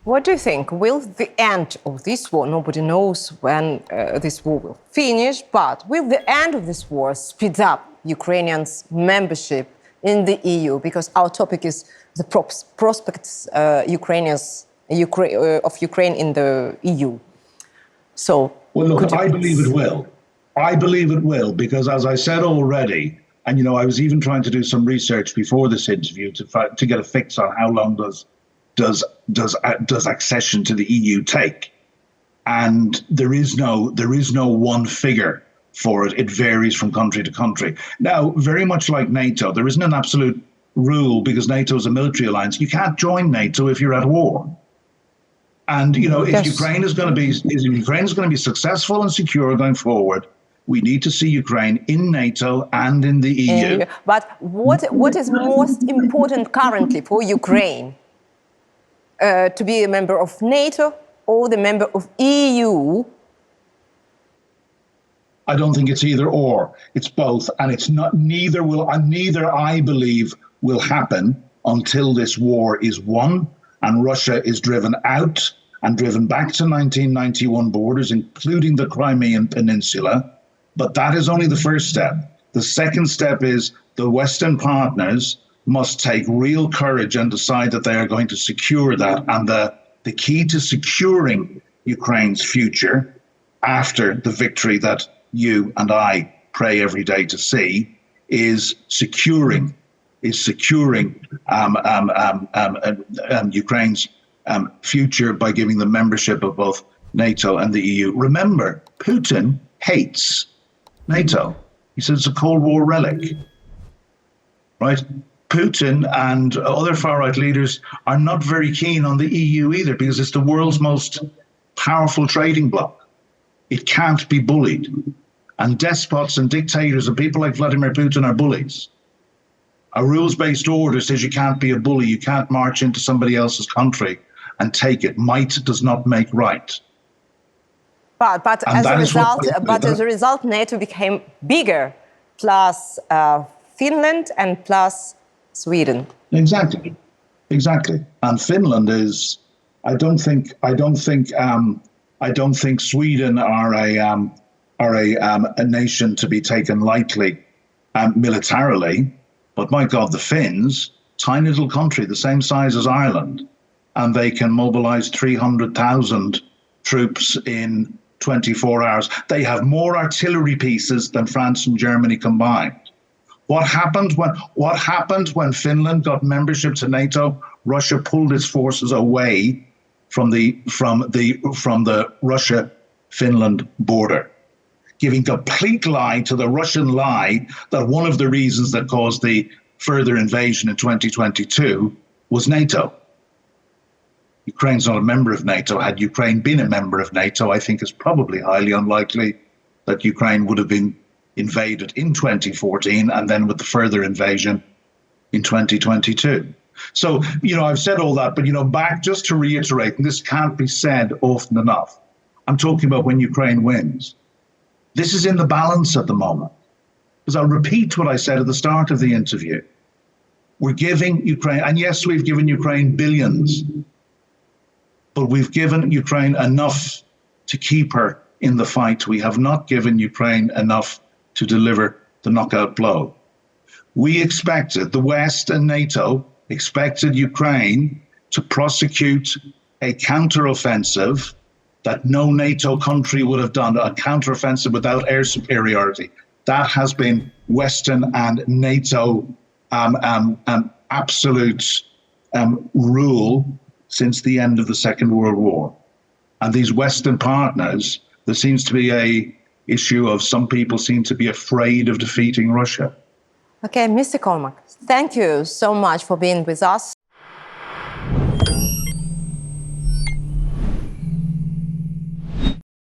What do you think? Will the end of this war, nobody knows when this war will finish, but will the end of this war speed up Ukrainians' membership in the EU? Because our topic is the prospects of Ukraine in the EU. So, well, look, I believe it will. I believe it will, because as I said already, and I was even trying to do some research before this interview to get a fix on how long does accession to the EU take, and there is no one figure for it. It varies from country to country. Now, very much like NATO, there isn't an absolute rule, because NATO is a military alliance. You can't join NATO if you're at war. And if Ukraine is going to be successful and secure going forward, we need to see Ukraine in NATO and in the EU. But what is most important currently for Ukraine? To be a member of NATO or the member of EU? I don't think it's either or. It's both, and it's not. Neither I believe will happen until this war is won and Russia is driven out and driven back to 1991 borders, including the Crimean Peninsula. But that is only the first step. The second step is the Western partners must take real courage and decide that they are going to secure that. And the key to securing Ukraine's future after the victory that you and I pray every day to see is securing Ukraine's future by giving them membership of both NATO and the EU. Remember, Putin hates NATO. He says it's a Cold War relic, right? Putin and other far-right leaders are not very keen on the EU either, because it's the world's most powerful trading bloc. It can't be bullied. And despots and dictators and people like Vladimir Putin are bullies. A rules-based order says you can't be a bully. You can't march into somebody else's country and take it. Might does not make right. But as a result, NATO became bigger, plus Finland and plus Sweden. Exactly. And Finland is. I don't think Sweden are a nation to be taken lightly militarily. But my God, the Finns, tiny little country, the same size as Ireland, and they can mobilize 300,000 troops in 24 hours. They have more artillery pieces than France and Germany combined. What happened when Finland got membership to NATO? Russia pulled its forces away from the Russia-Finland border, giving complete lie to the Russian lie that one of the reasons that caused the further invasion in 2022 was NATO. Ukraine's not a member of NATO. Had Ukraine been a member of NATO, I think it's probably highly unlikely that Ukraine would have been invaded in 2014 and then with the further invasion in 2022. So, I've said all that, but, back just to reiterate, and this can't be said often enough, I'm talking about when Ukraine wins. This is in the balance at the moment. Because I'll repeat what I said at the start of the interview. We're giving Ukraine, and yes, we've given Ukraine billions, but we've given Ukraine enough to keep her in the fight. We have not given Ukraine enough to deliver the knockout blow. We expected, the West and NATO expected Ukraine to prosecute a counteroffensive that no NATO country would have done, a counteroffensive without air superiority. That has been Western and NATO absolute rule since the end of the Second World War. And these Western partners, there seems to be a issue of some people seem to be afraid of defeating Russia. Okay, Mr. Cormack, thank you so much for being with us.